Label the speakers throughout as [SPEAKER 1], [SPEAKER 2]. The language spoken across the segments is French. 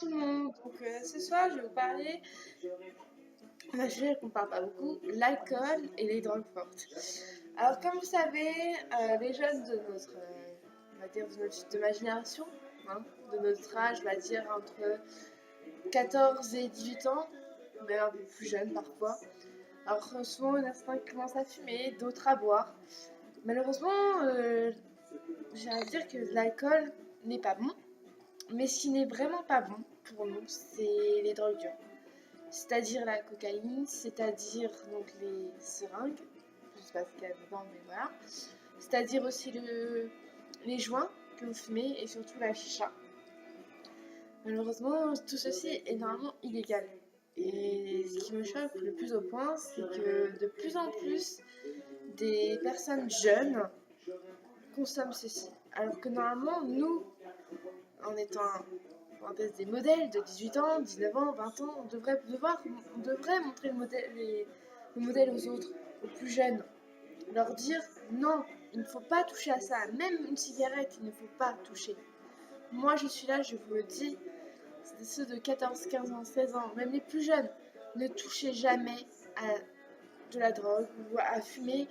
[SPEAKER 1] tout le monde. Donc ce soir, je vais vous parler d'un sujet qu'on parle pas beaucoup, l'alcool et les drogues fortes. Alors comme vous savez, les jeunes de notre, on va dire de ma génération, hein, de notre âge, on va dire entre 14 et 18 ans, même un peu plus jeunes parfois. Alors souvent, il y en a certains qui commencent à fumer, d'autres à boire. Malheureusement, j'ai à dire que l'alcool n'est pas bon. Mais ce qui n'est vraiment pas bon pour nous, c'est les drogues dures. C'est-à-dire la cocaïne, c'est-à-dire donc les seringues, je sais pas ce qu'il y a dedans, mais voilà. C'est-à-dire aussi les joints que vous fumez et surtout la chicha. Malheureusement, tout ceci est normalement illégal. Et ce qui me choque le plus au point, c'est que de plus en plus des personnes jeunes consomment ceci. Alors que normalement, nous, en étant des modèles de 18 ans, 19 ans, 20 ans, on devrait montrer le modèle aux autres, aux plus jeunes. Leur dire non, il ne faut pas toucher à ça. Même une cigarette, il ne faut pas toucher. Moi, je suis là, je vous le dis, ceux de 14, 15 ans, 16 ans, même les plus jeunes, ne touchez jamais à de la drogue ou à fumer.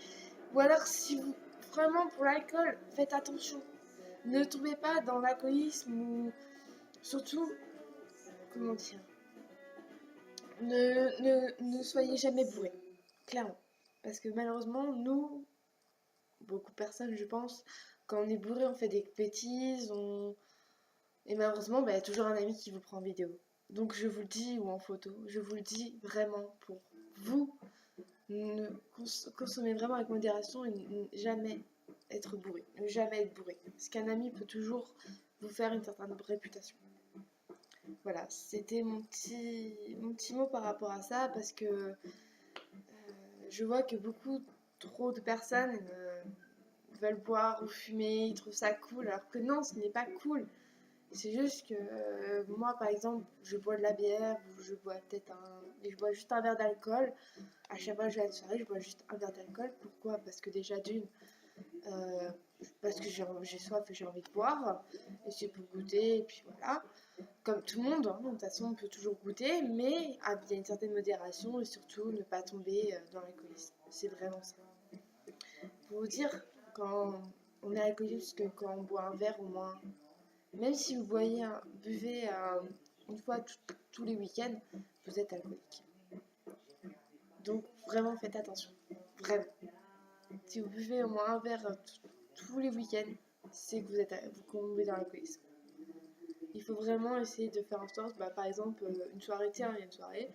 [SPEAKER 1] Ou alors, si vous, vraiment pour l'alcool, faites attention. Ne tombez pas dans l'alcoolisme ou surtout, comment dire, ne soyez jamais bourré, clairement. Parce que malheureusement, nous, beaucoup de personnes, je pense, quand on est bourré, on fait des bêtises, et malheureusement, bah, il y a toujours un ami qui vous prend en vidéo. Donc je vous le dis, ou en photo, je vous le dis vraiment pour vous, ne consommez vraiment avec modération et ne jamais être bourré. Ne jamais être bourré. Parce qu'un ami peut toujours vous faire une certaine réputation. Voilà, c'était mon petit mot par rapport à ça, parce que je vois que beaucoup trop de personnes veulent boire ou fumer, ils trouvent ça cool, alors que non, ce n'est pas cool. C'est juste que moi, par exemple, je bois de la bière, ou je bois peut-être je bois juste un verre d'alcool. À chaque fois que je vais à une soirée, je bois juste un verre d'alcool. Pourquoi? Parce que déjà d'une, euh, parce que j'ai soif et j'ai envie de boire, et c'est pour goûter, et puis voilà. Comme tout le monde, hein, de toute façon, on peut toujours goûter, mais il y a une certaine modération et surtout ne pas tomber dans l'alcoolisme. C'est vraiment ça. Pour vous dire, quand on est alcoolique, quand on boit un verre au moins, même si vous buvez une fois tous les week-ends, vous êtes alcoolique. Donc vraiment faites attention. Vraiment. Si vous buvez au moins un verre tous les week-ends, c'est que vous tombez dans l'alcoolisme. Il faut vraiment essayer de faire en sorte, bah, par exemple, une soirée, tiens, il y a une soirée,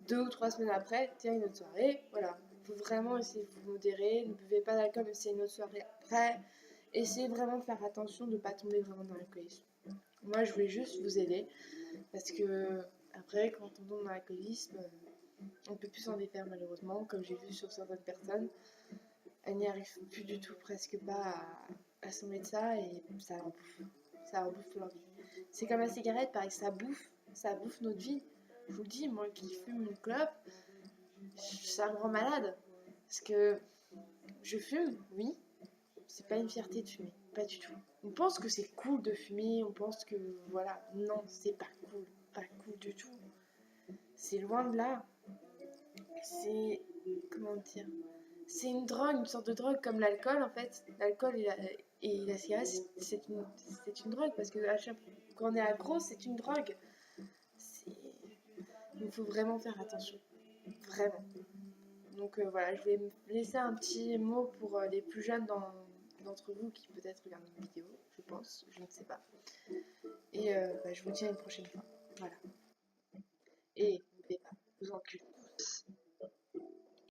[SPEAKER 1] 2 ou 3 semaines après, tiens, une autre soirée, voilà. Il faut vraiment essayer de vous modérer, ne buvez pas d'alcool, mais c'est une autre soirée après. Essayez vraiment de faire attention de ne pas tomber vraiment dans l'alcoolisme. Moi, je voulais juste vous aider, parce que après, quand on tombe dans l'alcoolisme, on peut plus s'en défaire malheureusement, comme j'ai vu sur certaines personnes. Elles n'y arrivent plus du tout, presque pas à s'en mettre ça, et ça leur bouffe leur vie. C'est comme la cigarette, pareil, ça bouffe notre vie. Je vous le dis, moi qui fume une clope, ça me rend malade. Parce que je fume, oui, c'est pas une fierté de fumer, pas du tout. On pense que c'est cool de fumer, on pense que voilà, non, c'est pas cool du tout. C'est loin de là. C'est, comment dire, c'est une drogue, une sorte de drogue comme l'alcool en fait. L'alcool et la cigarette, c'est une drogue parce que quand on est accro, c'est une drogue. Il faut vraiment faire attention, vraiment. Donc voilà, je vais me laisser un petit mot pour les plus jeunes d'entre vous qui peut-être regardent une vidéo, je pense, je ne sais pas. Et bah, je vous dis à une prochaine fois. Voilà. Et n'oubliez pas, vous enculez.